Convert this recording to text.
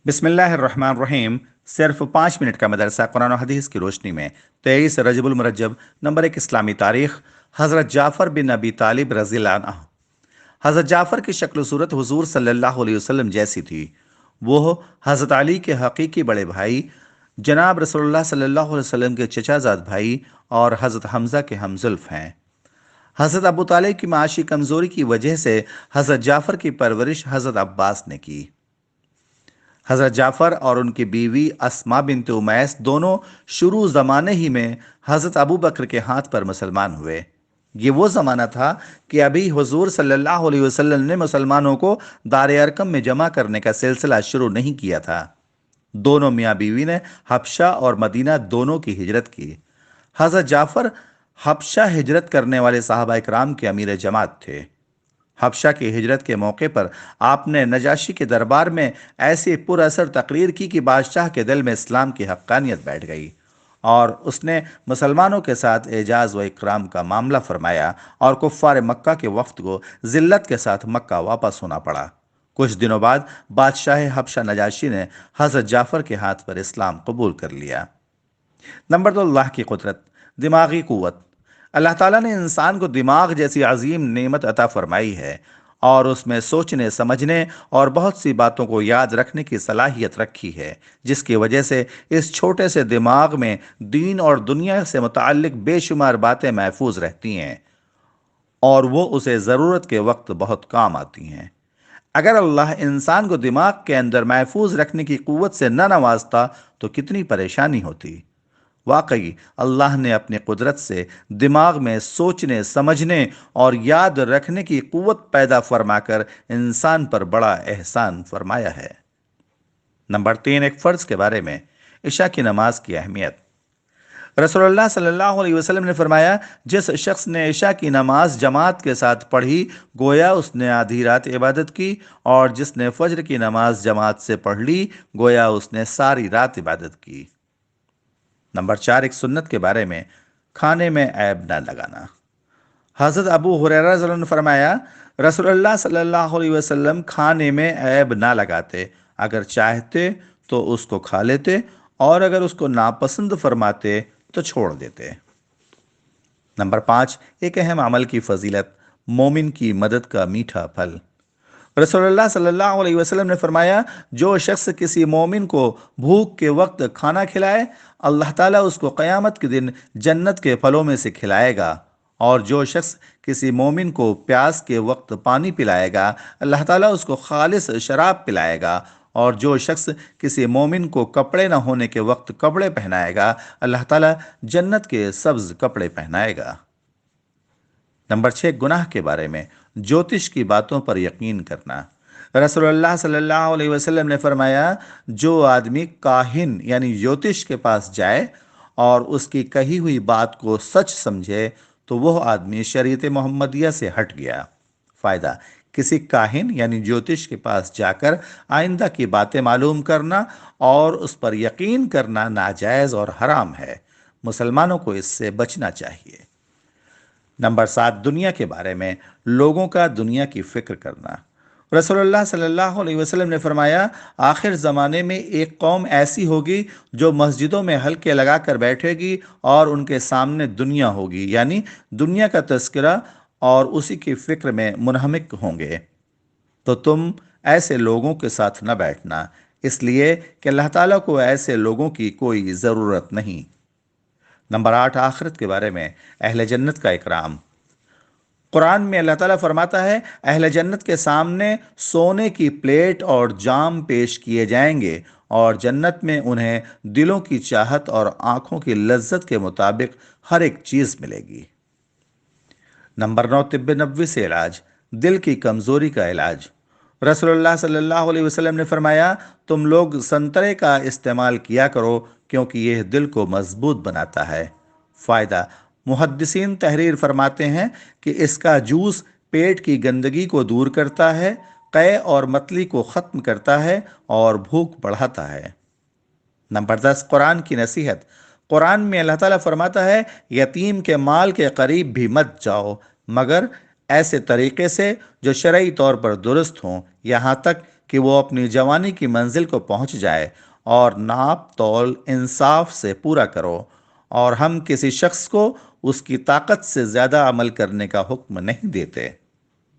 बिस्मिल्लाहिर्रहमानिर्रहीम। सिर्फ 5 मिनट का मदरसा कुरान और हदीस की रोशनी में 23 रजबुल मुरज्जब नंबर 1 इस्लामी तारीख। हज़रत जाफ़र बिन अबी तालिब रज़ियल्लाहु अन्हु। हज़रत जाफ़र की शक्ल सूरत हुजूर सल्लल्लाहु अलैहि वसल्लम जैसी थी। वो हज़रत अली के हकीकी बड़े भाई जनाब रसूलुल्लाह सल्लल्लाहु अलैहि वसल्लम के चचाजाद भाई और हज़रत हमज़ा के हमज़ुल्फ़ हैं। हज़रत अबू तालिब की माशी कमज़ोरी की वजह से हज़रत जाफ़र की परवरिश हज़रत अब्बास ने की। हज़रत जाफ़र और उनकी बीवी अस्मा बिनत उमैस दोनों शुरू ज़माने ही में हज़रत अबू बकर के हाथ पर मुसलमान हुए। ये वो ज़माना था कि अभी हुजूर सल्लल्लाहु अलैहि वसल्लम ने मुसलमानों को दार अरकम में जमा करने का सिलसिला शुरू नहीं किया था। दोनों मियाँ बीवी ने हबशा और मदीना दोनों की हिजरत की। हज़रत जाफ़र हबशा हिजरत करने वाले साहबा इकराम के अमीर जमात थे। हबशा की हिजरत के मौके पर आपने नजाशी के दरबार में ऐसी पुरअसर तकरीर की कि बादशाह के दिल में इस्लाम की हक्कानियत बैठ गई और उसने मुसलमानों के साथ एजाज व इकराम का मामला फरमाया और कुफ्फार मक्का के वफ्द को जिल्लत के साथ मक्का वापस होना पड़ा। कुछ दिनों बाद बादशाह हबशा नजाशी ने हजरत जाफर के हाथ पर इस्लाम कबूल कर लिया। नंबर 2, अल्लाह की कुदरत। दिमागी कुव्वत। अल्लाह ताला ने इंसान को दिमाग जैसी अजीम नेमत अता फरमाई है और उसमें सोचने समझने और बहुत सी बातों को याद रखने की सलाहियत रखी है, जिसकी वजह से इस छोटे से दिमाग में दीन और दुनिया से मुताल्लिक बेशुमार बातें महफूज रहती हैं और वो उसे ज़रूरत के वक्त बहुत काम आती हैं। अगर अल्लाह इंसान को दिमाग के अंदर महफूज रखने की कुव्वत से न नवाजता तो कितनी परेशानी होती। वाकई अल्लाह ने अपनी कुदरत से दिमाग में सोचने समझने और याद रखने की कुव्वत पैदा फरमाकर इंसान पर बड़ा एहसान फरमाया है। नंबर 3, एक फर्ज के बारे में। इशा की नमाज की अहमियत। रसूलुल्लाह सल्लल्लाहु अलैहि वसल्लम ने फरमाया, जिस शख्स ने इशा की नमाज जमात के साथ पढ़ी गोया उसने आधी रात इबादत की, और जिसने फज्र की नमाज जमात से पढ़ ली गोया उसने सारी रात इबादत की। नंबर 4, एक सुन्नत के बारे में। खाने में ऐब न लगाना। हजरत अबू हुरैरा रज़ियल्लाहु अन्हु ने फरमाया, रसूलुल्लाह सल्लल्लाहु अलैहि वसल्लम खाने में ऐब ना लगाते। अगर चाहते तो उसको खा लेते और अगर उसको नापसंद फरमाते तो छोड़ देते। नंबर 5, एक अहम अमल की फजीलत। मोमिन की मदद का मीठा फल। रसूलुल्लाह सल्लल्लाहु अलैहि वसल्लम ने फरमाया, जो शख्स किसी मोमिन को भूख के वक्त खाना खिलाए अल्लाह ताला उसको क़यामत के दिन जन्नत के फलों में से खिलाएगा, और जो शख्स किसी मोमिन को प्यास के वक्त पानी पिलाएगा अल्लाह ताला उसको खालिस शराब पिलाएगा, और जो शख्स किसी मोमिन को कपड़े न होने के वक्त कपड़े पहनाएगा अल्लाह ताला जन्नत के सब्ज कपड़े पहनाएगा। नंबर 6, गुनाह के बारे में। ज्योतिष की बातों पर यकीन करना। रसूलुल्लाह सल्लल्लाहु अलैहि वसल्लम ने फरमाया, जो आदमी काहिन यानी ज्योतिष के पास जाए और उसकी कही हुई बात को सच समझे तो वह आदमी शरीयत मोहम्मदिया से हट गया। फायदा। किसी काहिन यानी ज्योतिष के पास जाकर आइंदा की बातें मालूम करना और उस पर यकीन करना नाजायज और हराम है। मुसलमानों को इससे बचना चाहिए। नंबर 7, दुनिया के बारे में। लोगों का दुनिया की फिक्र करना। रसूलुल्लाह सल्लल्लाहु अलैहि वसल्लम ने फरमाया, आखिर ज़माने में एक कौम ऐसी होगी जो मस्जिदों में हल्के लगाकर बैठेगी और उनके सामने दुनिया होगी, यानी दुनिया का तस्करा, और उसी की फिक्र में मुनहमिक होंगे। तो तुम ऐसे लोगों के साथ न बैठना, इसलिए कि अल्लाह ताला को ऐसे लोगों की कोई ज़रूरत नहीं। नंबर 8, आखिरत के बारे में। अहले जन्नत का इकराम। कुरान में अल्लाह ताला फरमाता है, अहले जन्नत के सामने सोने की प्लेट और जाम पेश किए जाएंगे और जन्नत में उन्हें दिलों की चाहत और आंखों की लज्जत के मुताबिक हर एक चीज मिलेगी। नंबर 9, तिब्ब नबवी से इलाज। दिल की कमजोरी का इलाज। रसूलुल्लाह सल्लल्लाहु अलैहि वसल्लम ने फरमाया, तुम लोग संतरे का इस्तेमाल किया करो क्योंकि यह दिल को मजबूत बनाता है। फायदा। मुहद्दिसीन तहरीर फरमाते हैं कि इसका जूस पेट की गंदगी को दूर करता है, कै और मतली को ख़त्म करता है और भूख बढ़ाता है। नंबर 10, कुरान की नसीहत। कुरान में अल्लाह ताला फरमाता है, यतीम के माल के करीब भी मत जाओ मगर ऐसे तरीके से जो शरई तौर पर दुरुस्त हों, यहाँ तक کہ وہ اپنی جوانی کی منزل کو پہنچ جائے، اور ناپ تول انصاف سے پورا کرو، اور ہم کسی شخص کو اس کی طاقت سے زیادہ عمل کرنے کا حکم نہیں دیتے۔